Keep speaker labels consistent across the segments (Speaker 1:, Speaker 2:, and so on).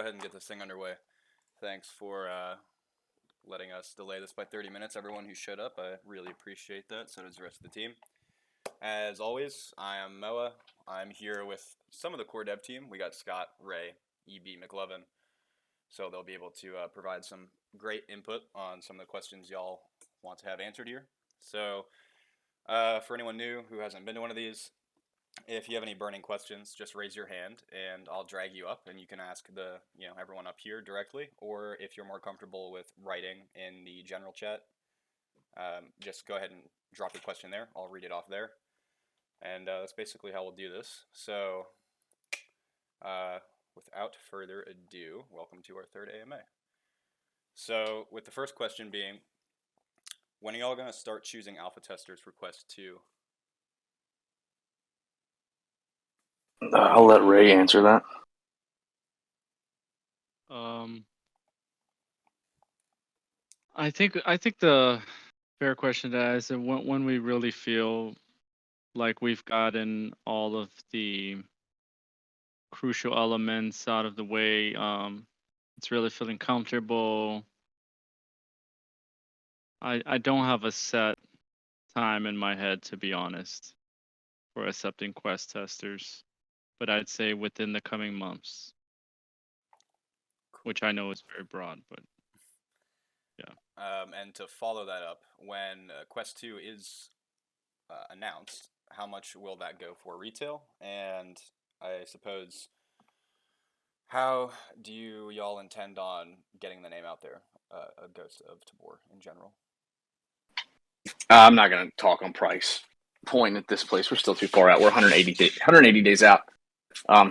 Speaker 1: ahead and get this thing underway. Thanks for letting us delay this by 30 minutes. Everyone who showed up, I really appreciate that. So does the rest of the team. As always, I am Moa. I'm here with some of the core dev team. We got Scott, Ray, EB, McLovin. So they'll be able to provide some great input on some of the questions y'all want to have answered here. So for anyone new who hasn't been to one of these, if you have any burning questions, just raise your hand and I'll drag you up and you can ask everyone up here directly. Or if you're more comfortable with writing in the general chat, just go ahead and drop your question there. I'll read it off there. And that's basically how we'll do this. So without further ado, welcome to our third AMA. So with the first question being, when are y'all going to start choosing alpha testers for Quest 2?
Speaker 2: I'll let Ray answer that.
Speaker 3: I think the fair question to ask is when we really feel like we've gotten all of the crucial elements out of the way. It's really feeling comfortable. I don't have a set time in my head, to be honest, for accepting Quest testers. But I'd say within the coming months, which I know is very broad, but yeah.
Speaker 1: And to follow that up, when Quest 2 is announced, how much will that go for retail? And I suppose, how do y'all intend on getting the name out there, a Ghost of Tabor in general?
Speaker 2: I'm not going to talk on price point at this place. We're still too far out. We're 180 days out.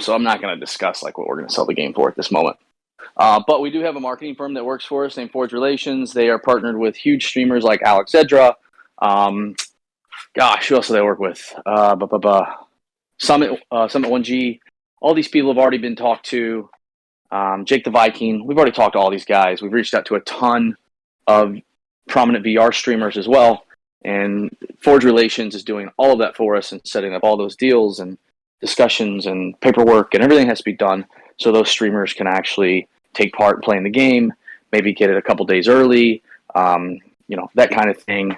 Speaker 2: So I'm not going to discuss like what we're going to sell the game for at this moment. But we do have a marketing firm that works for us named Forge Relations. They are partnered with huge streamers like Alex Zedra. Who else do they work with? Summit 1G. All these people have already been talked to. Jake the Viking. We've already talked to all these guys. We've reached out to a ton of prominent VR streamers as well. And Forge Relations is doing all of that for us and setting up all those deals and discussions and paperwork, and everything has to be done so those streamers can actually take part in playing the game, maybe get it a couple days early, that kind of thing.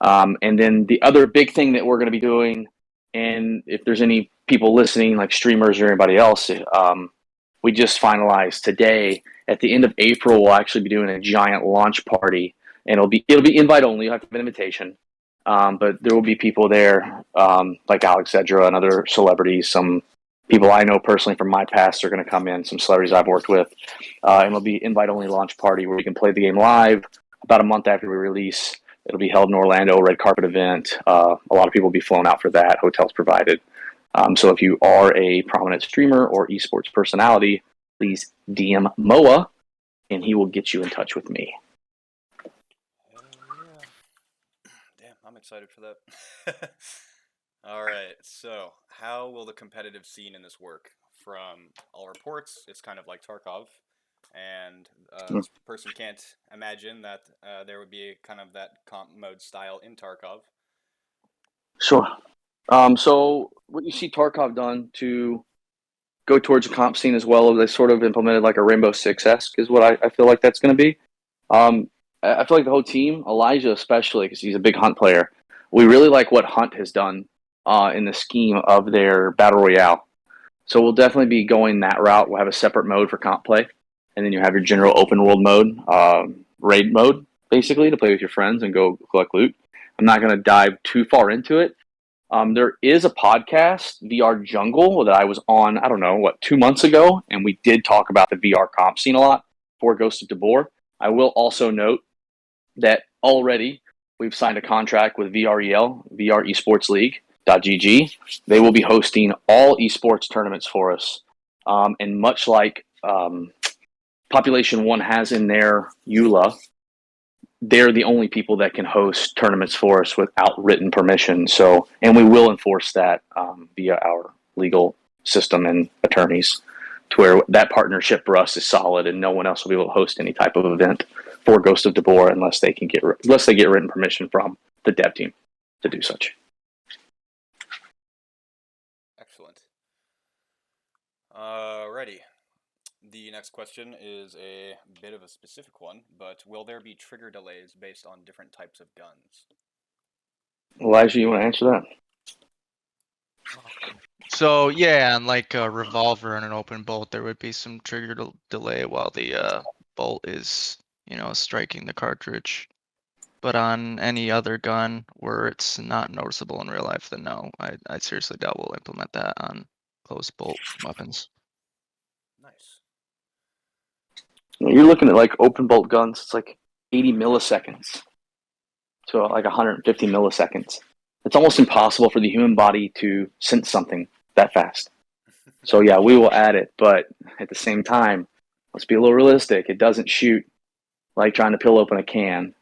Speaker 2: And then the other big thing that we're going to be doing, and if there's any people listening, like streamers or anybody else, we just finalized today. At the end of April, we'll actually be doing a giant launch party, and it'll be invite only. You'll have to have an invitation. But there will be people there, like Alex Zedra and other celebrities. Some people I know personally from my past are going to come in, some celebrities I've worked with. And it'll be invite-only launch party where you can play the game live about a month after we release. It'll be held in Orlando, red carpet event. A lot of people will be flown out for that, hotels provided. So if you are a prominent streamer or esports personality, please DM Moa, and he will get you in touch with me.
Speaker 1: I'm excited for that. All right, so how will the competitive scene in this work? From all reports, it's kind of like Tarkov, and this person can't imagine that there would be kind of that comp mode style in Tarkov.
Speaker 2: Sure. So what you see Tarkov done to go towards a comp scene as well, they sort of implemented like a Rainbow Six-esque is what I feel like that's going to be. I feel like the whole team, Elijah especially, because he's a big Hunt player, we really like what Hunt has done in the scheme of their Battle Royale. So we'll definitely be going that route. We'll have a separate mode for comp play, and then you have your general open world mode, raid mode, basically, to play with your friends and go collect loot. I'm not going to dive too far into it. There is a podcast, VR Jungle, that I was on, 2 months ago, and we did talk about the VR comp scene a lot for Ghost of Tabor. I will also note that already we've signed a contract with VREL, VR Esports League.gg. They will be hosting all esports tournaments for us. And much like Population 1 has in their EULA, they're the only people that can host tournaments for us without written permission. So, and we will enforce that via our legal system and attorneys, to where that partnership for us is solid, and no one else will be able to host any type of event for Ghost of Tabor unless they get written permission from the dev team to do such.
Speaker 1: Excellent. Alrighty. The next question is a bit of a specific one, but will there be trigger delays based on different types of guns?
Speaker 2: Elijah, you want to answer that?
Speaker 4: So yeah, on like a revolver and an open bolt, there would be some trigger delay while the bolt is, striking the cartridge. But on any other gun where it's not noticeable in real life, then no, I seriously doubt we'll implement that on closed bolt weapons.
Speaker 1: Nice.
Speaker 2: You're looking at like open bolt guns. It's like 80 milliseconds to like 150 milliseconds. It's almost impossible for the human body to sense something that fast. So yeah, we will add it, but at the same time, let's be a little realistic. It doesn't shoot like trying to peel open a can.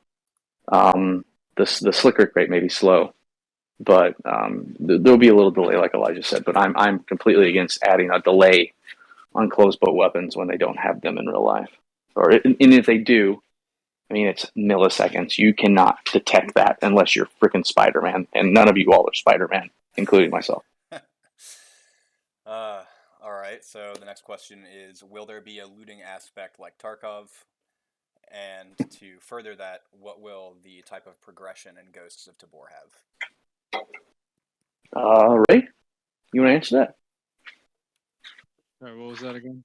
Speaker 2: The slicker rate may be slow, but there'll be a little delay, like Elijah said. But I'm completely against adding a delay on closed bolt weapons when they don't have them in real life, and if they do, I mean it's milliseconds. You cannot detect that unless you're freaking Spider-Man, and none of you all are Spider-Man, including myself.
Speaker 1: All right. So the next question is: will there be a looting aspect like Tarkov? And to further that, what will the type of progression in Ghosts of Tabor have?
Speaker 2: Ray, you want to answer that?
Speaker 3: Sorry, what was that again?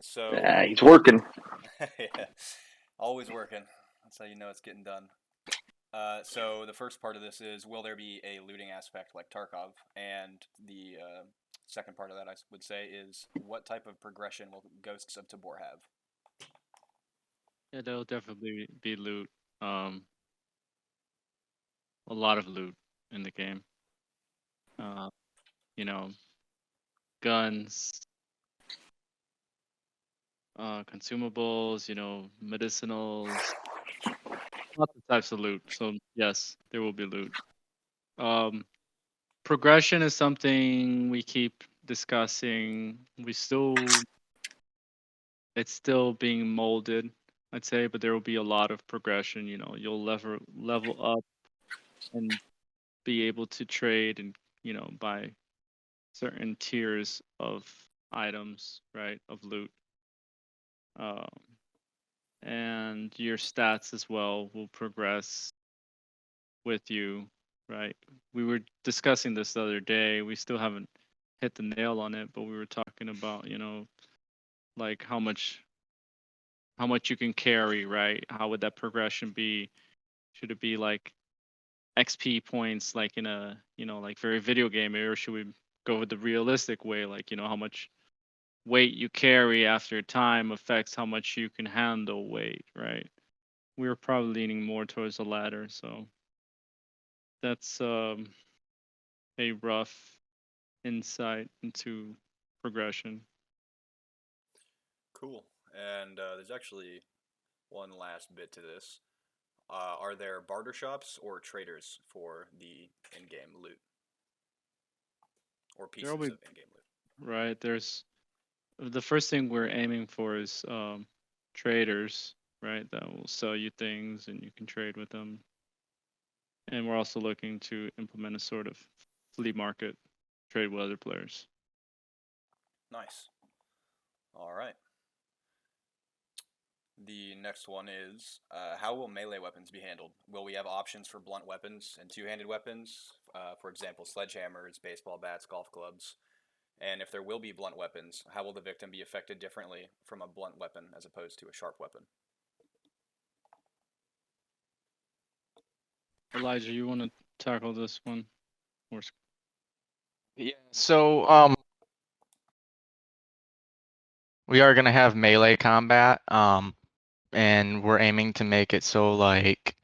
Speaker 1: So
Speaker 2: He's working.
Speaker 1: yeah, always working. That's how you know it's getting done. So the first part of this is: will there be a looting aspect like Tarkov? And the second part of that, I would say, is: what type of progression will Ghosts of Tabor have?
Speaker 3: Yeah, there'll definitely be loot. A lot of loot in the game. You know, guns, consumables, medicinals, lots of types of loot. So yes, there will be loot. Progression is something we keep discussing. It's still being molded, I'd say, but there will be a lot of progression. You'll level up and be able to trade and buy certain tiers of items, right, of loot. And your stats as well will progress with you, right? We were discussing this the other day. We still haven't hit the nail on it, but we were talking about, like how much you can carry, right? How would that progression be? Should it be like XP points like in a, like very video game, or should we go with the realistic way, like, how much weight you carry after time affects how much you can handle weight, right? We were probably leaning more towards the latter, so that's a rough insight into progression.
Speaker 1: Cool. And there's actually one last bit to this. Are there barter shops or traders for the in-game loot? Or pieces
Speaker 3: There'll be,
Speaker 1: of in-game loot?
Speaker 3: right, there's the first thing we're aiming for is traders, right, that will sell you things and you can trade with them. And we're also looking to implement a sort of flea market, trade with other players.
Speaker 1: Nice. All right. The next one is: how will melee weapons be handled? Will we have options for blunt weapons and two-handed weapons? For example, sledgehammers, baseball bats, golf clubs. And if there will be blunt weapons, how will the victim be affected differently from a blunt weapon as opposed to a sharp weapon?
Speaker 3: Elijah, you want to tackle this one?
Speaker 4: Yeah. So we are gonna have melee combat, and we're aiming to make it so like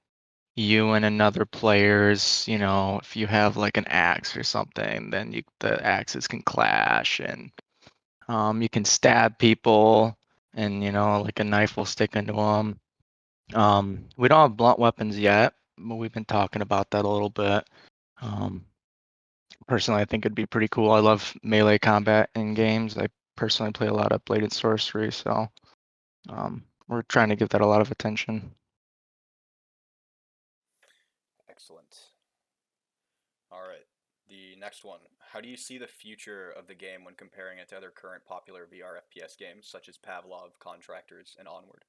Speaker 4: you and another player's, if you have like an axe or something, then the axes can clash, and you can stab people, and like a knife will stick into them. We don't have blunt weapons yet, but we've been talking about that a little bit. Personally, I think it'd be pretty cool. I love melee combat in games. I personally play a lot of Blade and Sorcery, so we're trying to give that a lot of attention.
Speaker 1: Excellent. All right. The next one. How do you see the future of the game when comparing it to other current popular VR FPS games such as Pavlov, Contractors, and Onward?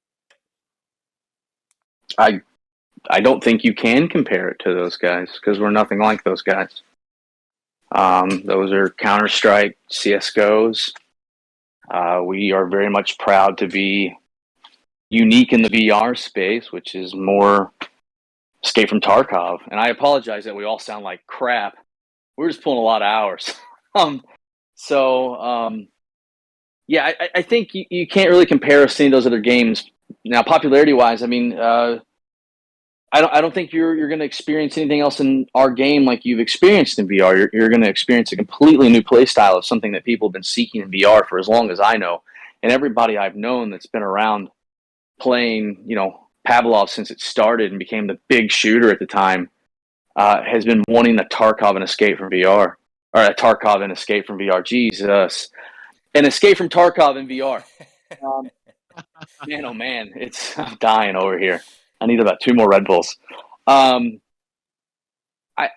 Speaker 2: I don't think you can compare it to those guys because we're nothing like those guys. Those are Counter-Strike, CSGOs. We are very much proud to be unique in the VR space, which is more Escape from Tarkov. And I apologize that we all sound like crap. We're just pulling a lot of hours. Yeah, I think you can't really compare us to any of those other games. Now, popularity-wise, I mean, I don't think you're going to experience anything else in our game like you've experienced in VR. You're going to experience a completely new play style of something that people have been seeking in VR for as long as I know. And everybody I've known that's been around playing, Pavlov since it started and became the big shooter at the time has been wanting a Tarkov and Escape from VR. Or a Tarkov and Escape from VR. Jesus. An Escape from Tarkov in VR. Man, oh man, I'm dying over here. I need about 2 more Red Bulls. I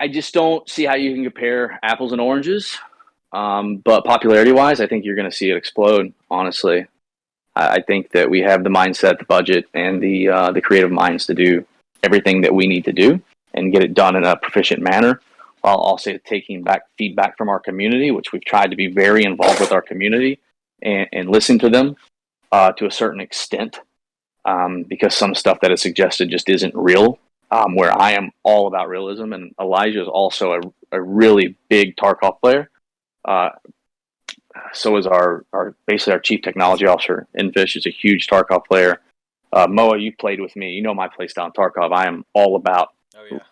Speaker 2: just don't see how you can compare apples and oranges. But popularity-wise, I think you're going to see it explode, honestly. I think that we have the mindset, the budget, and the creative minds to do everything that we need to do and get it done in a proficient manner, while also taking back feedback from our community, which we've tried to be very involved with our community and listen to them to a certain extent, because some stuff that is suggested just isn't real, where I am all about realism, and Elijah is also a really big Tarkov player. So is basically our chief technology officer. Infish is a huge Tarkov player. Moa, you played with me. You know my playstyle in Tarkov. I am all about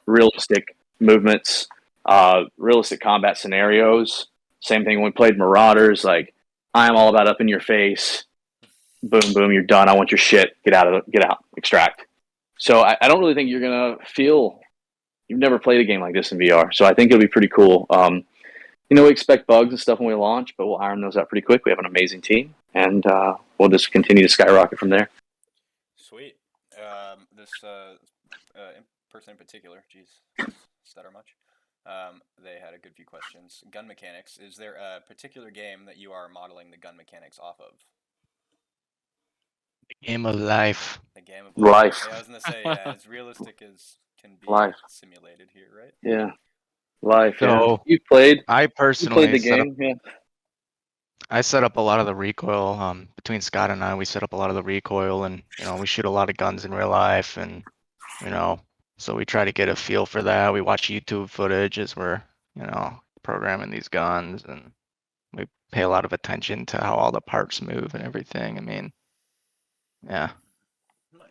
Speaker 2: realistic movements, realistic combat scenarios. Same thing when we played Marauders. Like, I am all about up in your face. Boom, boom, you're done. I want your shit. Get out, extract. So I don't really think you're going to feel... You've never played a game like this in VR. So I think it'll be pretty cool. We expect bugs and stuff when we launch, but we'll iron those out pretty quick. We have an amazing team, and we'll just continue to skyrocket from there.
Speaker 1: Sweet. This person in particular, stutter much. They had a good few questions. Gun mechanics. Is there a particular game that you are modeling the gun mechanics off of?
Speaker 4: The game of life.
Speaker 1: The game of
Speaker 2: life.
Speaker 1: Yeah, I was going to say, as realistic as can be simulated here, right?
Speaker 2: Yeah. Life.
Speaker 4: So
Speaker 2: You played.
Speaker 4: I personally
Speaker 2: the game.
Speaker 4: I set up a lot of the recoil. Between Scott and I, we set up a lot of the recoil, and we shoot a lot of guns in real life, and so we try to get a feel for that. We watch YouTube footage as we're programming these guns, and we pay a lot of attention to how all the parts move and everything. I mean, yeah.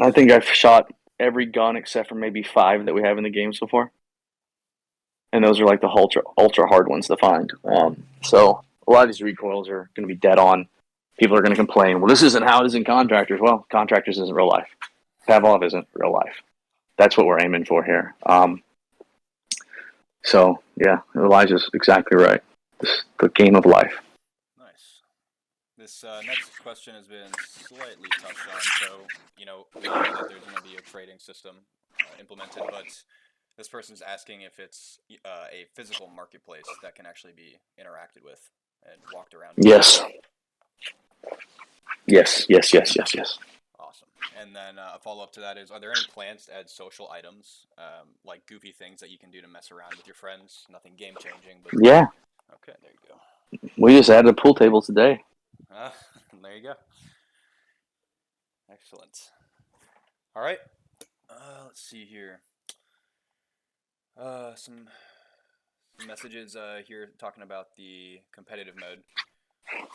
Speaker 2: I think I've shot every gun except for maybe 5 that we have in the game so far. And those are like the ultra hard ones to find. So a lot of these recoils are going to be dead on. People are going to complain, well, this isn't how it is in Contractors. Well, Contractors isn't real life. Pavlov isn't real life. That's what we're aiming for here. So, yeah, Elijah's exactly right. The game of life.
Speaker 1: Nice. This next question has been slightly touched on. So, we know that there's going to be a trading system implemented, but this person's asking if it's a physical marketplace that can actually be interacted with and walked around.
Speaker 2: Yes. Yes.
Speaker 1: Awesome. And then a follow-up to that is, are there any plans to add social items, like goofy things that you can do to mess around with your friends? Nothing game-changing, but...
Speaker 2: Yeah.
Speaker 1: Okay, there you go.
Speaker 2: We just added a pool table today.
Speaker 1: There you go. Excellent. All right. Let's see here. Some messages here talking about the competitive mode.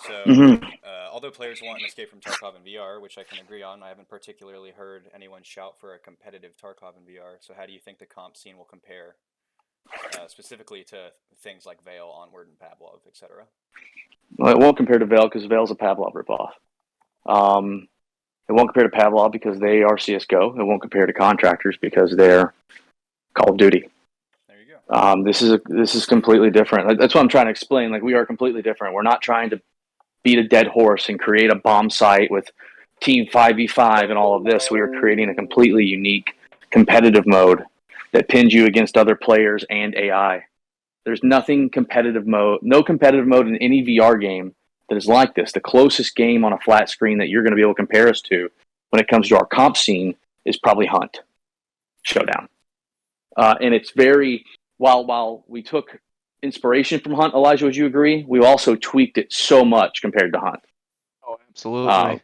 Speaker 1: So, although players want an escape from Tarkov in VR, which I can agree on, I haven't particularly heard anyone shout for a competitive Tarkov in VR. So how do you think the comp scene will compare, specifically to things like Veil, Onward, and Pavlov, etc.?
Speaker 2: Well, it won't compare to Veil because Veil's a Pavlov ripoff. It won't compare to Pavlov because they are CSGO. It won't compare to Contractors because they're Call of Duty.
Speaker 1: There you go.
Speaker 2: This is completely different. That's what I'm trying to explain. Like, we are completely different. We're not trying to beat a dead horse and create a bomb site with Team 5v5 and all of this. We are creating a completely unique competitive mode that pins you against other players and AI. There's nothing competitive mode, no competitive mode in any VR game that is like this. The closest game on a flat screen that you're going to be able to compare us to when it comes to our comp scene is probably Hunt Showdown. And it's very, while we took inspiration from Hunt, Elijah, would you agree? We also tweaked it so much compared to Hunt.
Speaker 4: Oh, absolutely.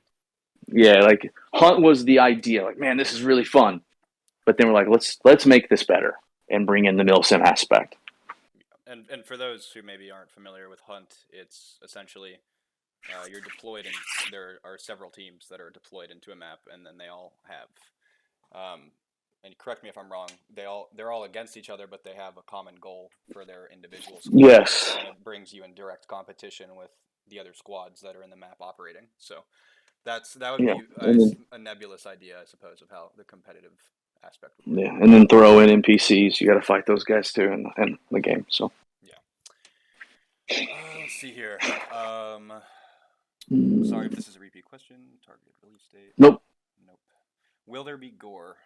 Speaker 2: Yeah, like Hunt was the idea. Like, man, this is really fun. But then we're like, let's make this better and bring in the milsim aspect.
Speaker 1: And for those who maybe aren't familiar with Hunt, it's essentially you're deployed, and there are several teams that are deployed into a map, and then they all have. And correct me if I'm wrong. They're all against each other, but they have a common goal for their individual squad.
Speaker 2: Yes.
Speaker 1: And it brings you in direct competition with the other squads that are in the map operating. So that would be a nebulous idea, I suppose, of how the competitive aspect would work.
Speaker 2: Yeah, and then throw in NPCs. You got to fight those guys too in the game. So
Speaker 1: yeah. Let's see here. Sorry if this is a repeat question. Targeted release date.
Speaker 2: Nope.
Speaker 1: Will there be gore?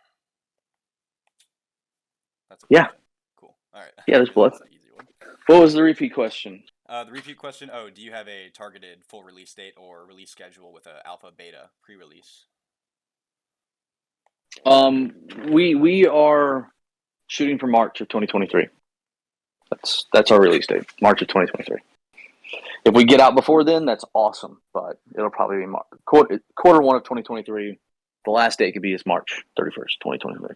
Speaker 1: That's a
Speaker 2: Yeah.
Speaker 1: question. Cool. All right.
Speaker 2: Yeah, there's blood.
Speaker 1: That's an easy one.
Speaker 2: What was the repeat question?
Speaker 1: The repeat question. Oh, do you have a targeted full release date or release schedule with a alpha beta pre-release?
Speaker 2: We are shooting for March of 2023. That's our release date, March of 2023. If we get out before then, that's awesome. But it'll probably be quarter one of 2023. The last date could be is March 31st, 2023.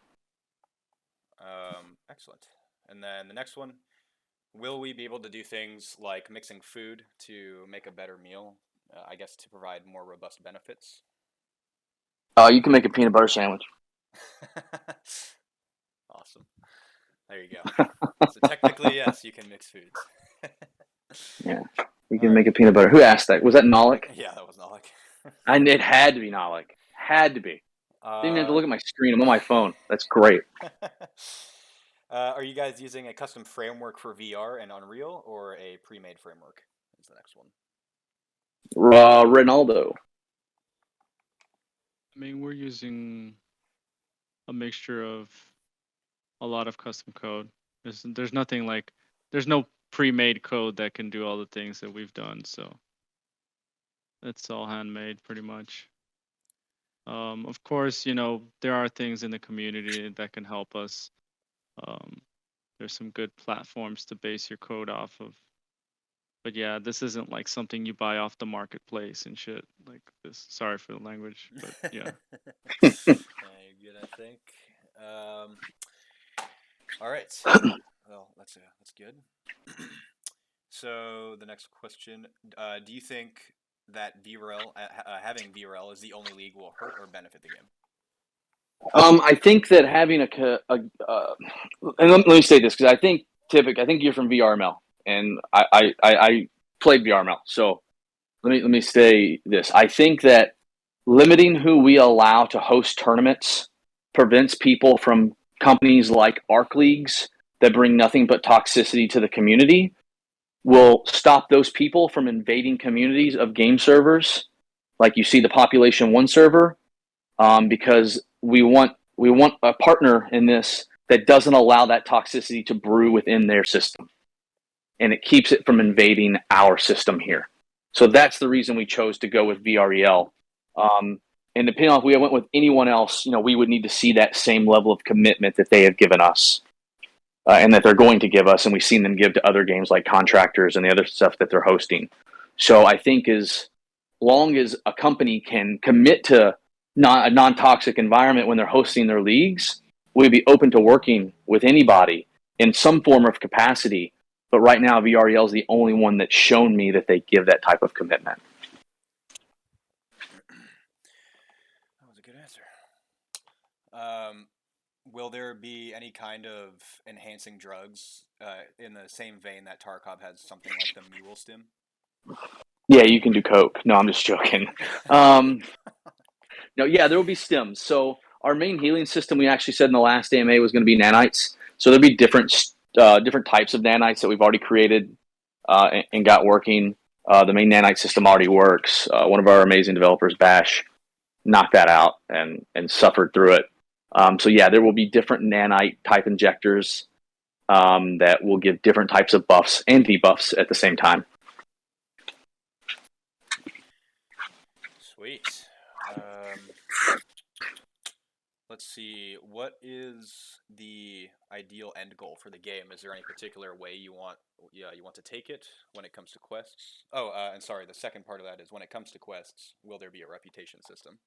Speaker 1: Excellent. And then the next one, will we be able to do things like mixing food to make a better meal? I guess to provide more robust benefits.
Speaker 2: You can make a peanut butter sandwich.
Speaker 1: Awesome. There you go. So technically, yes, you can mix foods.
Speaker 2: Yeah, you can make a peanut butter. Who asked that? Was that Nolik?
Speaker 1: Yeah, that was Nolik.
Speaker 2: And it had to be Nolik. Had to be. Didn't even have to look at my screen. I'm on my phone. That's great.
Speaker 1: Are you guys using a custom framework for VR and Unreal, or a pre-made framework? Is the next one.
Speaker 2: Ronaldo.
Speaker 3: I mean, we're using a mixture of a lot of custom code. There's nothing like, there's no pre-made code that can do all the things that we've done. So it's all handmade pretty much. Of course, there are things in the community that can help us. There's some good platforms to base your code off of. But yeah, this isn't like something you buy off the marketplace and shit like this. Sorry for the language, but yeah.
Speaker 1: You're good, I think. All right. Well, that's good. So the next question: do you think that VRL having VRL is the only league will hurt or benefit the game?
Speaker 2: I think that having and let me say this because I think you're from VRML, and I played VRML, so let me say this. I think that limiting who we allow to host tournaments prevents people from companies like Arc Leagues that bring nothing but toxicity to the community. Will stop those people from invading communities of game servers, like you see the Population 1 server, because we want a partner in this that doesn't allow that toxicity to brew within their system, and it keeps it from invading our system here. So that's the reason we chose to go with VREL. And depending on if we went with anyone else, we would need to see that same level of commitment that they have given us, and that they're going to give us, and we've seen them give to other games like Contractors and the other stuff that they're hosting. So I think as long as a company can commit to a non-toxic environment when they're hosting their leagues, we'd be open to working with anybody in some form of capacity. But right now, VREL is the only one that's shown me that they give that type of commitment.
Speaker 1: That was a good answer. Will there be any kind of enhancing drugs in the same vein that Tarkov has something like the Mule Stim?
Speaker 2: Yeah, you can do coke. No, I'm just joking. No, yeah, there will be stims. So our main healing system, we actually said in the last AMA, was going to be nanites. So there'll be different types of nanites that we've already created and got working. The main nanite system already works. One of our amazing developers, Bash, knocked that out and suffered through it. So yeah, there will be different nanite type injectors that will give different types of buffs and debuffs at the same time.
Speaker 1: Sweet. Let's see. What is the ideal end goal for the game? Is there any particular way you want to take it when it comes to quests? Oh, and sorry, the second part of that is when it comes to quests, will there be a reputation system?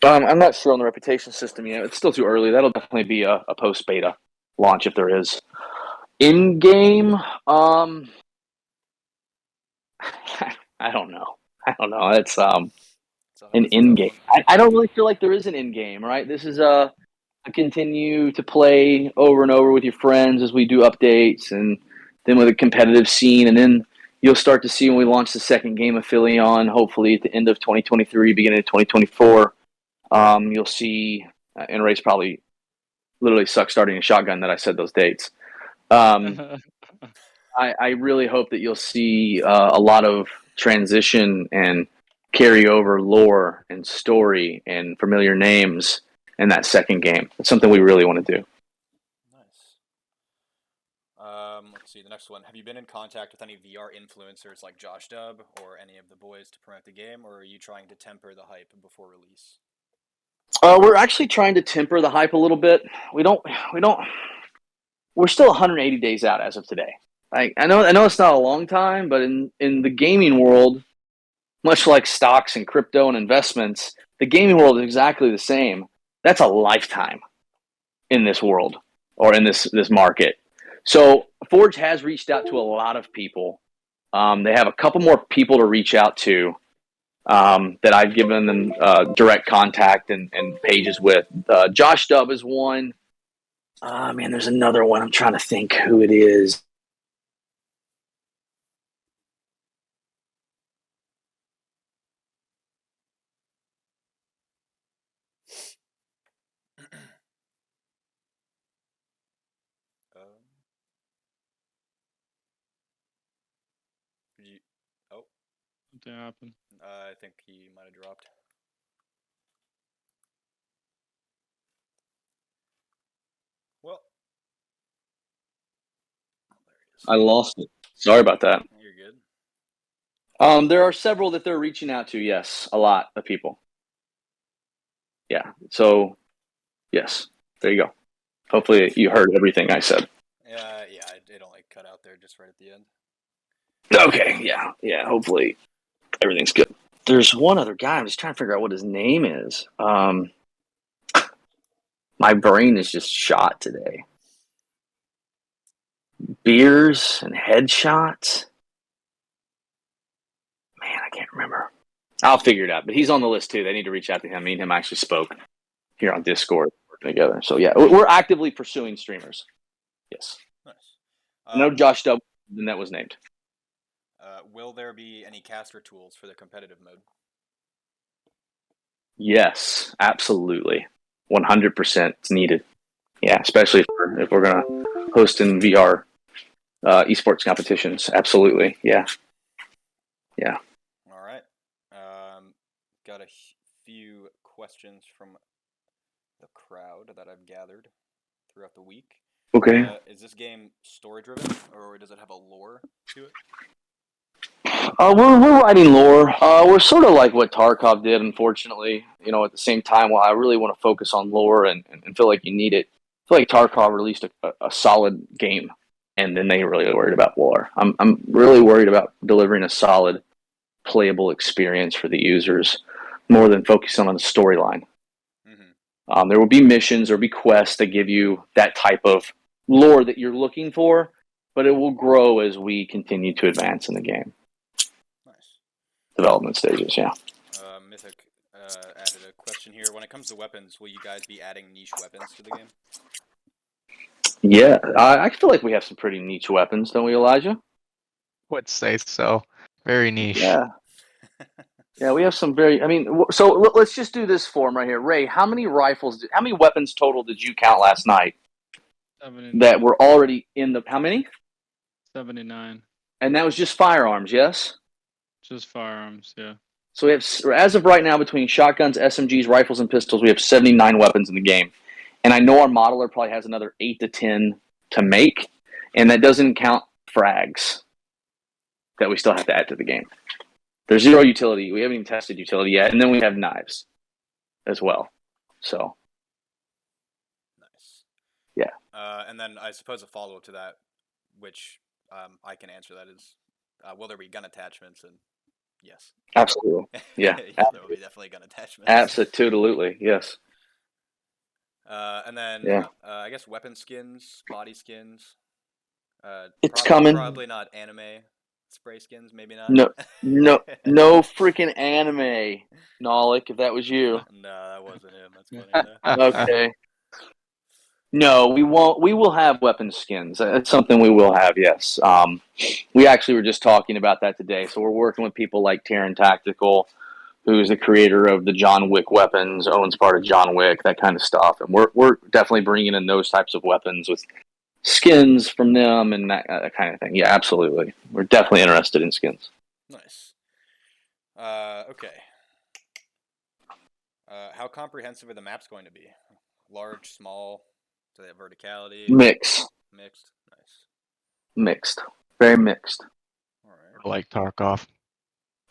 Speaker 2: I'm not sure on the reputation system yet. It's still too early. That'll definitely be a post beta launch if there is. In game, I don't know. It's an in game. I don't really feel like there is an in game, right? This is a continue to play over and over with your friends as we do updates, and then with a competitive scene, and then you'll start to see when we launch the second game of Philion, hopefully at the end of 2023, beginning of 2024. You'll see, and Ray's probably literally suck starting a shotgun that I said those dates. I really hope that you'll see a lot of transition and carry over lore and story and familiar names in that second game. It's something we really want to do.
Speaker 1: Nice. Let's see, the next one. Have you been in contact with any VR influencers like Josh Dub or any of the boys to promote the game, or are you trying to temper the hype before release?
Speaker 2: We're actually trying to temper the hype a little bit. We're still 180 days out as of today. I know it's not a long time, but in the gaming world, much like stocks and crypto and investments, the gaming world is exactly the same. That's a lifetime in this world or in this market. So Forge has reached out to a lot of people. They have a couple more people to reach out to that I've given them direct contact and pages with. Josh Dub is one. Man, there's another one. I'm trying to think who it is.
Speaker 3: Something happened.
Speaker 1: I think he might have dropped. Well, there he is.
Speaker 2: I lost it. Sorry about that.
Speaker 1: You're good.
Speaker 2: There are several that they're reaching out to. Yes, a lot of people. Yeah. So, yes, there you go. Hopefully, you heard everything I said.
Speaker 1: Yeah, it only cut out there just right at the end.
Speaker 2: Okay. Yeah. Hopefully, everything's good. There's one other guy. I'm just trying to figure out what his name is. My brain is just shot today. Beers and headshots. Man, I can't remember. I'll figure it out. But he's on the list too. They need to reach out to him. Me and him actually spoke here on Discord, working together. So yeah, we're actively pursuing streamers. Yes.
Speaker 1: Nice.
Speaker 2: I know Josh Dub, and that was named.
Speaker 1: Will there be any caster tools for the competitive mode?
Speaker 2: Yes, absolutely. 100% it's needed. Yeah, especially if we're going to host in VR esports competitions. Absolutely. Yeah.
Speaker 1: All right. Got a few questions from the crowd that I've gathered throughout the week.
Speaker 2: Okay.
Speaker 1: Is this game story-driven, or does it have a lore to it?
Speaker 2: We're writing lore. We're sort of like what Tarkov did, unfortunately. At the same time, while I really want to focus on lore and feel like you need it, I feel like Tarkov released a solid game, and then they really worried about lore. I'm really worried about delivering a solid, playable experience for the users, more than focusing on the storyline. Mm-hmm. There will be missions or be quests that give you that type of lore that you're looking for, but it will grow as we continue to advance in the game. Development stages, yeah.
Speaker 1: Mythic added a question here. When it comes to weapons, will you guys be adding niche weapons to the game?
Speaker 2: Yeah, I feel like we have some pretty niche weapons, don't we, Elijah?
Speaker 4: Would say so. Very niche.
Speaker 2: Yeah. Yeah, we have some very. So let's just do this form right here, Ray. How many weapons total did you count last night?
Speaker 3: 79.
Speaker 2: That were already in the. How many?
Speaker 3: 79.
Speaker 2: And that was just firearms, yes.
Speaker 3: Just firearms, yeah.
Speaker 2: So we have, as of right now, between shotguns, SMGs, rifles, and pistols, we have 79 weapons in the game. And I know our modeler probably has another 8 to 10 to make, and that doesn't count frags that we still have to add to the game. There's 0 utility. We haven't even tested utility yet, and then we have knives as well. So
Speaker 1: Nice.
Speaker 2: Yeah.
Speaker 1: And then I suppose a follow-up to that, which I can answer that is, will there be gun attachments? And yes.
Speaker 2: absolutely, yeah,
Speaker 1: There will be definitely gun attachments.
Speaker 2: absolutely, yes.
Speaker 1: And then
Speaker 2: Yeah.
Speaker 1: I guess weapon skins, body skins.
Speaker 2: It's coming.
Speaker 1: Probably not anime spray skins. Maybe not.
Speaker 2: No freaking anime, Nolik. If that was you,
Speaker 1: No, that wasn't him. That's funny though.
Speaker 2: okay. No, we won't. We will have weapon skins. It's something we will have. Yes. We actually were just talking about that today. So we're working with people like Terran Tactical, who's the creator of the John Wick weapons, owns part of John Wick, that kind of stuff, and we're definitely bringing in those types of weapons with skins from them and that kind of thing. Yeah, absolutely. We're definitely interested in skins.
Speaker 1: Nice. Okay. How comprehensive are the maps going to be? Large, small? Do they have verticality?
Speaker 2: Mixed.
Speaker 1: Mixed. Nice.
Speaker 2: Mixed. Very mixed.
Speaker 1: All right.
Speaker 4: Like Tarkov.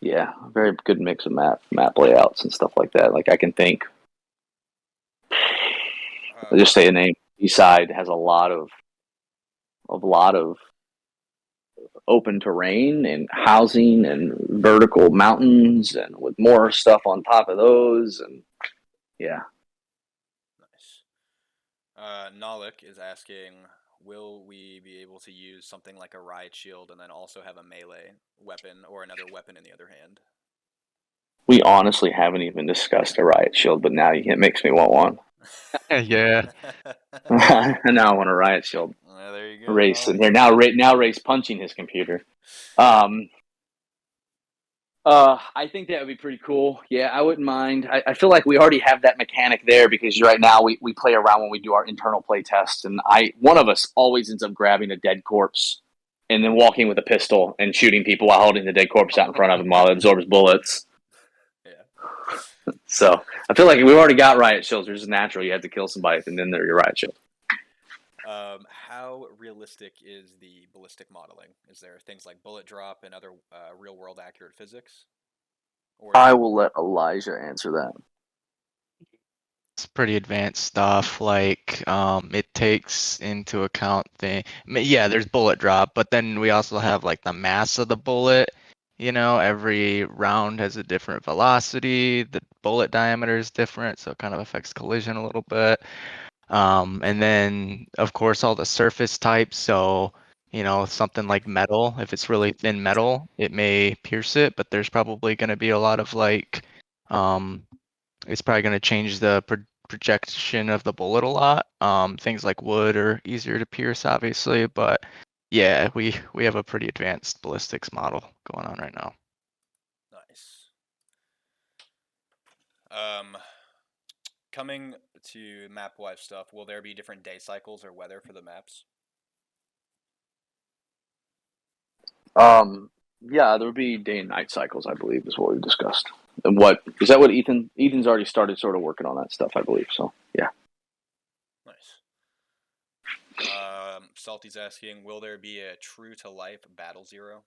Speaker 2: Yeah, very good mix of map layouts and stuff like that. Like I can think. I'll just say a name. Eastside has a lot of open terrain and housing and vertical mountains and with more stuff on top of those, and yeah.
Speaker 1: Nice. Nolik is asking, will we be able to use something like a riot shield and then also have a melee weapon or another weapon in the other hand?
Speaker 2: We honestly haven't even discussed a riot shield, but now it makes me want one.
Speaker 4: Yeah.
Speaker 2: Now I want a riot shield.
Speaker 1: There you go.
Speaker 2: Race in here now. Race punching his computer. I think that would be pretty cool. Yeah, I wouldn't mind. I feel like we already have that mechanic there because right now we play around when we do our internal play tests, and one of us always ends up grabbing a dead corpse and then walking with a pistol and shooting people while holding the dead corpse out in front of him while it absorbs bullets.
Speaker 1: Yeah.
Speaker 2: So I feel like we've already got riot shields. It's just natural. You have to kill somebody, and then they're your riot shield.
Speaker 1: How realistic is the ballistic modeling? Is there things like bullet drop and other real-world accurate physics? Or
Speaker 2: I will let Elijah answer that.
Speaker 4: It's pretty advanced stuff. Like, it takes into account there's bullet drop, but then we also have like the mass of the bullet. You know, every round has a different velocity. The bullet diameter is different, so it kind of affects collision a little bit. And then, of course, all the surface types. So, something like metal, if it's really thin metal, it may pierce it, but there's probably going to be a lot of it's probably going to change the projection of the bullet a lot. Things like wood are easier to pierce, obviously, but yeah, we have a pretty advanced ballistics model going on right now.
Speaker 1: Nice. Coming to map-wise stuff, will there be different day cycles or weather for the maps?
Speaker 2: Yeah, there would be day and night cycles, I believe, is what we discussed. And what is that? What Ethan's already started sort of working on that stuff, I believe. So yeah.
Speaker 1: Nice. Salty's asking, will there be a true to life Battle Zero?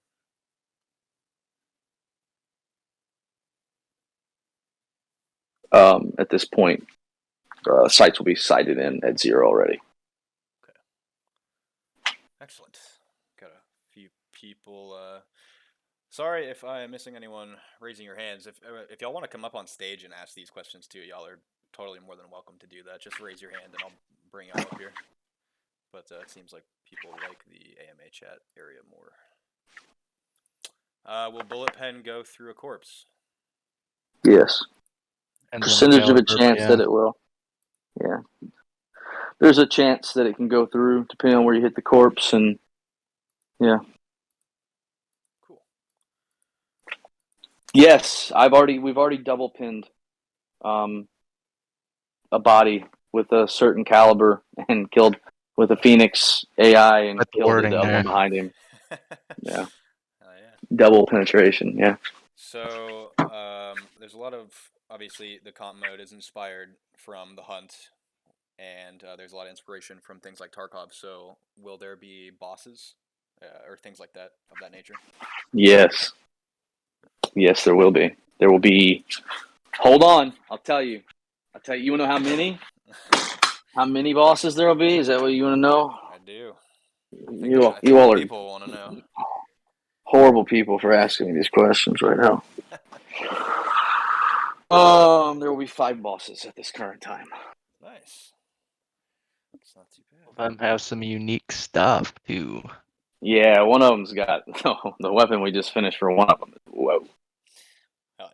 Speaker 2: At this point, sites will be sighted in at 0 already.
Speaker 1: Okay. Excellent. Got a few people. Sorry if I am missing anyone raising your hands. If y'all want to come up on stage and ask these questions too, y'all are totally more than welcome to do that. Just raise your hand and I'll bring y'all up here. But it seems like people like the AMA chat area more. Will bullet pen go through a corpse?
Speaker 2: Yes.
Speaker 4: And
Speaker 2: Percentage of a chance that it will. Yeah. There's a chance that it can go through depending on where you hit the corpse, and yeah.
Speaker 1: Cool.
Speaker 2: Yes, we've already double pinned a body with a certain caliber and killed with a Phoenix AI and killed the other one behind him. Yeah. Double penetration, yeah.
Speaker 1: So there's a lot of, obviously the comp mode is inspired from the hunt and there's a lot of inspiration from things like Tarkov. So, will there be bosses or things like that of that nature?
Speaker 2: Yes. Yes, there will be. There will be. Hold on, I'll tell you. You want to know how many? How many bosses there will be? Is that what you want to know?
Speaker 1: I do.
Speaker 2: You
Speaker 1: I think
Speaker 2: all are
Speaker 1: people want to know.
Speaker 2: horrible people for asking me these questions right now. There will be 5 bosses at this current time.
Speaker 1: Nice. That's not too bad.
Speaker 4: Them have some unique stuff too.
Speaker 2: Yeah, one of them's got the weapon we just finished for one of them. Whoa.
Speaker 1: Hell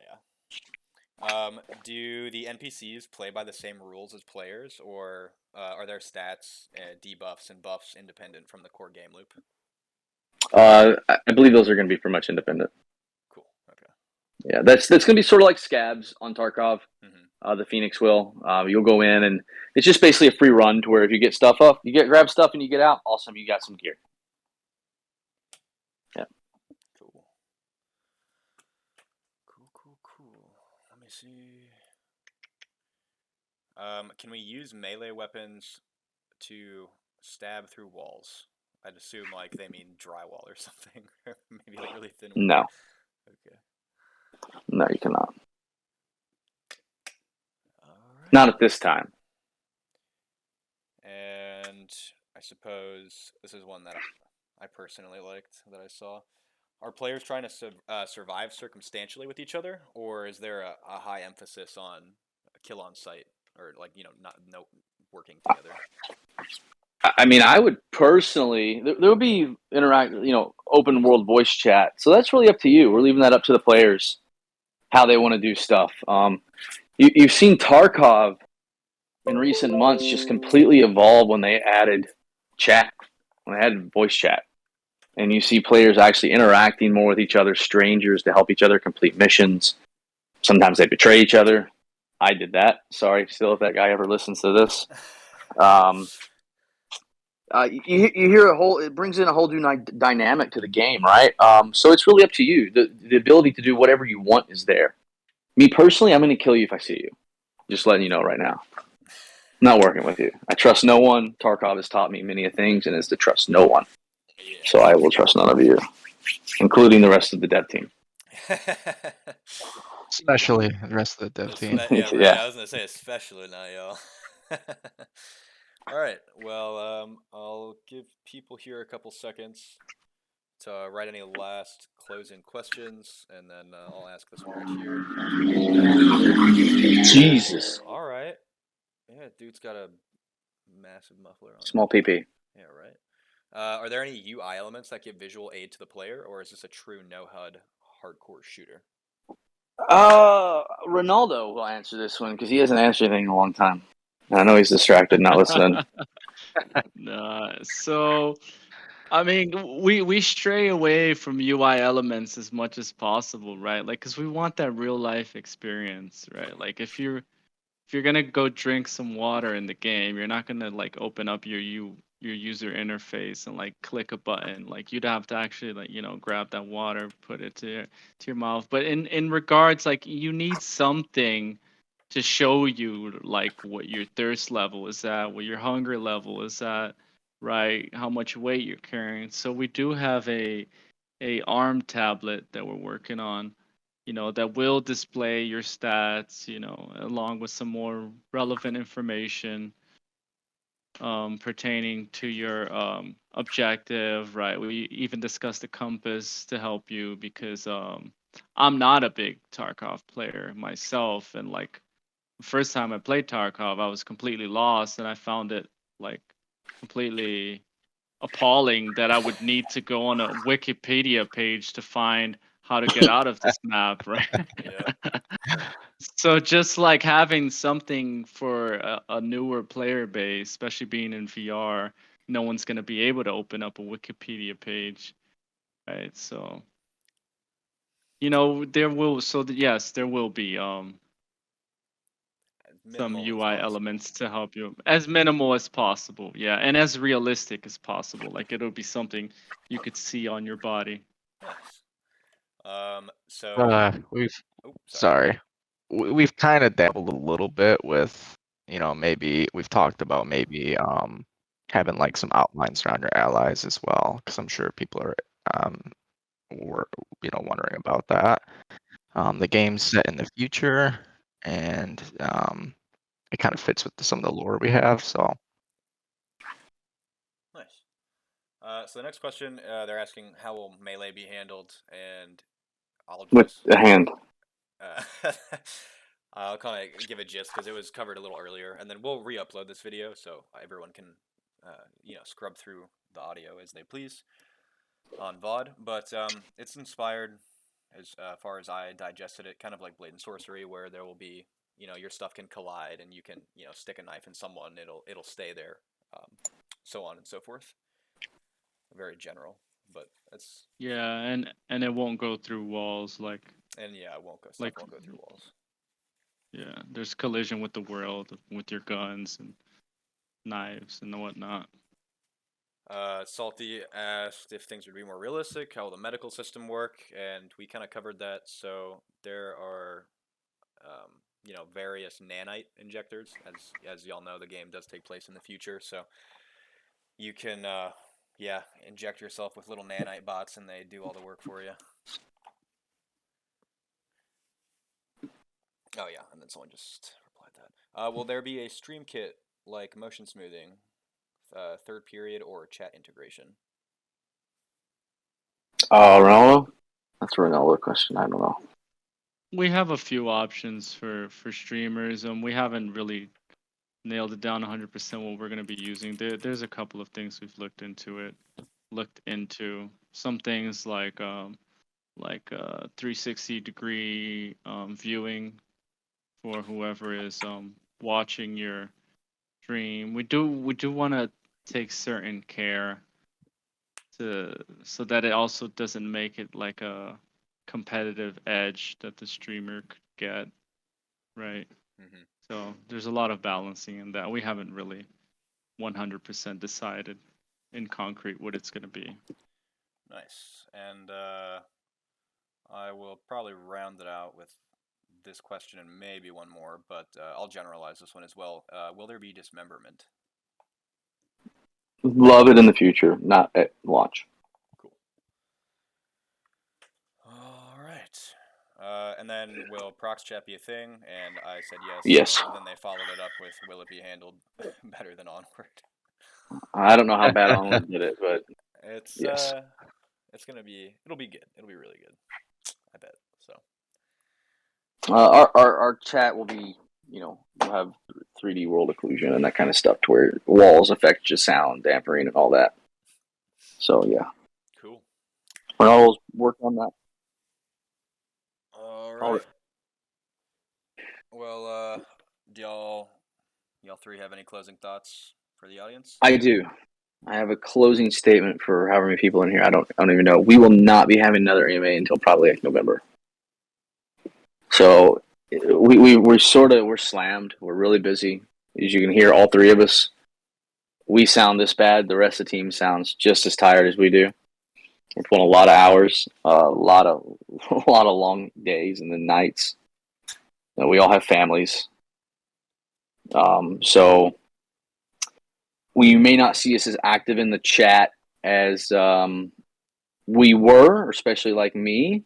Speaker 1: yeah. Do the NPCs play by the same rules as players, or are their stats, debuffs, and buffs independent from the core game loop?
Speaker 2: I believe those are going to be pretty much independent.
Speaker 1: Cool. Okay.
Speaker 2: Yeah, that's going to be sort of like scabs on Tarkov.
Speaker 1: Mm-hmm.
Speaker 2: The Phoenix will. You'll go in, and it's just basically a free run to where if you get stuff up, grab stuff, and you get out. Awesome, you got some gear. Yeah.
Speaker 1: Cool. Let me see. Can we use melee weapons to stab through walls? I'd assume like they mean drywall or something, or maybe like really thin wood.
Speaker 2: No.
Speaker 1: Okay.
Speaker 2: No, you cannot.
Speaker 1: Alright.
Speaker 2: Not at this time.
Speaker 1: And I suppose this is one that I personally liked that I saw. Are players trying to survive circumstantially with each other, or is there a high emphasis on kill on sight, or like no working together?
Speaker 2: I mean, I would personally. There will be open world voice chat. So that's really up to you. We're leaving that up to the players, how they want to do stuff. You've seen Tarkov in recent months just completely evolve when they added chat, when they added voice chat. And you see players actually interacting more with each other, strangers, to help each other complete missions. Sometimes they betray each other. I did that. Sorry, still, if that guy ever listens to this. You hear it brings in a whole new dynamic to the game, right? So it's really up to you. The ability to do whatever you want is there. Me personally, I'm going to kill you if I see you. Just letting you know right now. I'm not working with you. I trust no one. Tarkov has taught me many things, and is to trust no one.
Speaker 1: Yeah.
Speaker 2: So I will trust none of you, including the rest of the dev team.
Speaker 4: Especially the rest of the dev team.
Speaker 1: Yeah, right.
Speaker 2: Yeah.
Speaker 1: I was gonna say especially not y'all. All right. Well, I'll give people here a couple seconds to write any last closing questions, and then I'll ask this one right here.
Speaker 2: Jesus.
Speaker 1: All right. Yeah, dude's got a massive muffler on.
Speaker 2: Small PP.
Speaker 1: Yeah, right. Are there any UI elements that give visual aid to the player, or is this a true no HUD hardcore shooter?
Speaker 2: Ronaldo will answer this one because he hasn't answered anything in a long time. I know he's distracted, not listening.
Speaker 3: So, I mean, we stray away from UI elements as much as possible, right? Like, because we want that real life experience, right? Like, if you're gonna go drink some water in the game, you're not gonna like open up your user interface and like click a button. Like, you'd have to actually like grab that water, put it to your mouth. But in regards, like, you need something to show you like what your thirst level is at, what your hunger level is at, right? How much weight you're carrying. So we do have a ARM tablet that we're working on, that will display your stats, along with some more relevant information pertaining to your objective, right? We even discussed the compass to help you because I'm not a big Tarkov player myself, and like the first time I played Tarkov, I was completely lost, and I found it like completely appalling that I would need to go on a Wikipedia page to find how to get out of this map, right?
Speaker 1: Yeah.
Speaker 3: So just like having something for a newer player base, especially being in VR, no one's going to be able to open up a Wikipedia page, right? So there will yes, there will be some
Speaker 1: Minimal as
Speaker 3: UI
Speaker 1: possible.
Speaker 3: elements to help you, as minimal as possible, yeah, and as realistic as possible. Like, it'll be something you could see on your body.
Speaker 1: Nice. So
Speaker 4: We've
Speaker 1: sorry.
Speaker 4: we've kind of dabbled a little bit with maybe we've talked about maybe having like some outlines around your allies as well, because I'm sure people are were wondering about that. The game's set in the future, and it kind of fits with some of the lore we have. So
Speaker 1: nice. So the next question, they're asking how will melee be handled, and I'll
Speaker 2: With
Speaker 1: just
Speaker 2: a hand.
Speaker 1: I'll kind of give a gist because it was covered a little earlier, and then we'll re-upload this video so everyone can, scrub through the audio as they please on VOD. But it's inspired, as far as I digested it, kind of like Blade and Sorcery, where there will be, your stuff can collide, and you can, stick a knife in someone, it'll stay there, so on and so forth. Very general, but it's
Speaker 3: Yeah, and it won't go through walls like.
Speaker 1: and yeah, it won't go. Stuff
Speaker 3: Like-
Speaker 1: won't go through walls.
Speaker 3: Yeah, there's collision with the world with your guns and knives and whatnot.
Speaker 1: Salty asked if things would be more realistic, how will the medical system work, and we kind of covered that. So there are, various nanite injectors. As y'all know, the game does take place in the future, so you can, inject yourself with little nanite bots, and they do all the work for you. Oh yeah, and then someone just replied that. Will there be a stream kit like motion smoothing, third period, or chat integration?
Speaker 2: Ronaldo? That's a Ronaldo question. I don't know.
Speaker 3: We have a few options for streamers, and we haven't really nailed it down 100% what we're going to be using. There's a couple of things we've looked into. Some things like 360-degree viewing for whoever is watching your stream. We do want to take certain care so that it also doesn't make it like a competitive edge that the streamer could get, right?
Speaker 1: Mm-hmm.
Speaker 3: So there's a lot of balancing in that. We haven't really 100% decided in concrete what it's going to be.
Speaker 1: Nice. And I will probably round it out with this question and maybe one more, but I'll generalize this one as well. Will there be dismemberment?
Speaker 2: Love it in the future, not at launch.
Speaker 1: Cool. All right. And then will prox chat be a thing? And I said yes.
Speaker 2: Yes.
Speaker 1: And then they followed it up with, will it be handled better than Onward?
Speaker 2: I don't know how bad Onward did it, but
Speaker 1: It's
Speaker 2: yes.
Speaker 1: it'll be good. It'll be really good. I bet. So
Speaker 2: Our chat will be, we'll have 3D world occlusion and that kind of stuff to where walls affect just sound, dampening, and all that. So yeah,
Speaker 1: cool.
Speaker 2: Ronaldo's working on that.
Speaker 1: All right. Well, do y'all three have any closing thoughts for the audience?
Speaker 2: I do. I have a closing statement for however many people in here. I don't even know. We will not be having another AMA until probably like November. So we're slammed. We're really busy. As you can hear, all three of us, we sound this bad. The rest of the team sounds just as tired as we do. We're pulling a lot of hours, a lot of long days and then nights. We all have families. So we may not see us as active in the chat as we were, especially like me.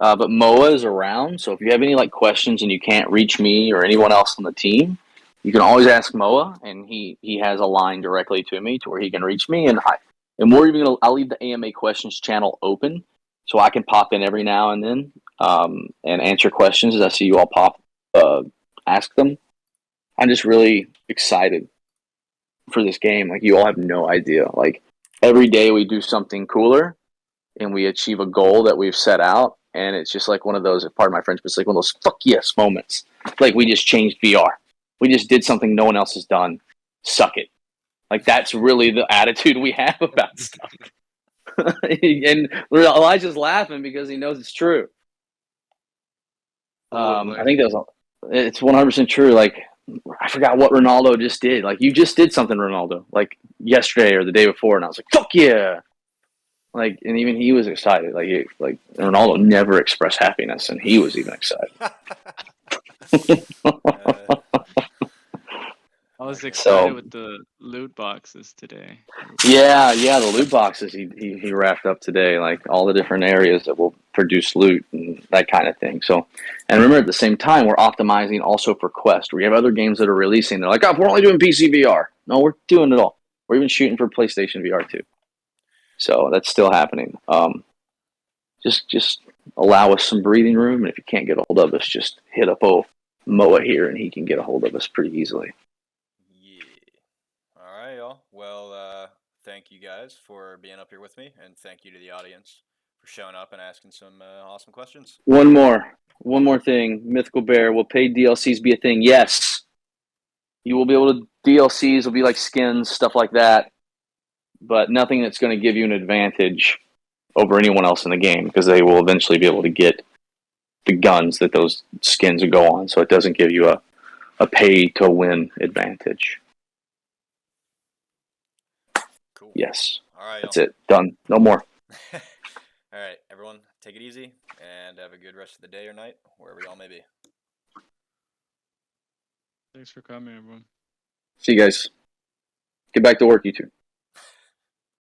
Speaker 2: But Moa is around, so if you have any questions and you can't reach me or anyone else on the team, you can always ask Moa, and he has a line directly to me to where he can reach me. And I'll leave the AMA questions channel open so I can pop in every now and then and answer questions as I see you all ask them. I'm just really excited for this game. You all have no idea. Every day we do something cooler and we achieve a goal that we've set out. And it's just one of those, pardon my French, but it's one of those fuck yes moments. We just changed VR. We just did something no one else has done. Suck it. That's really the attitude we have about stuff. And Elijah's laughing because he knows it's true. I think it's 100% true. I forgot what Ronaldo just did. You just did something, Ronaldo, yesterday or the day before. And I was like, fuck yeah. And even he was excited. Ronaldo never expressed happiness, and he was even excited.
Speaker 3: was
Speaker 1: Okay.
Speaker 3: excited
Speaker 2: So-
Speaker 3: with the loot boxes today.
Speaker 2: Yeah, the loot boxes he wrapped up today, like all the different areas that will produce loot and that kind of thing. So, and remember, at the same time, we're optimizing also for Quest. We have other games that are releasing. They're like, oh, we're only doing PC VR. No, we're doing it all. We're even shooting for PlayStation VR too. So that's still happening. Just allow us some breathing room, and if you can't get a hold of us, just hit up Moa here, and he can get a hold of us pretty easily.
Speaker 1: Yeah. All right, y'all. Well, thank you guys for being up here with me, and thank you to the audience for showing up and asking some awesome questions.
Speaker 2: One more thing. Mythical Bear, will paid DLCs be a thing? Yes. You will be able to, DLCs will be like skins, stuff like that, but nothing that's going to give you an advantage over anyone else in the game, because they will eventually be able to get the guns that those skins will go on, so it doesn't give you a pay to win advantage.
Speaker 1: Cool.
Speaker 2: Yes.
Speaker 1: All right,
Speaker 2: That's it. Done. No more.
Speaker 1: All right, everyone, take it easy and have a good rest of the day or night, wherever y'all may be.
Speaker 3: Thanks for coming, everyone.
Speaker 2: See you guys. Get back to work, you two.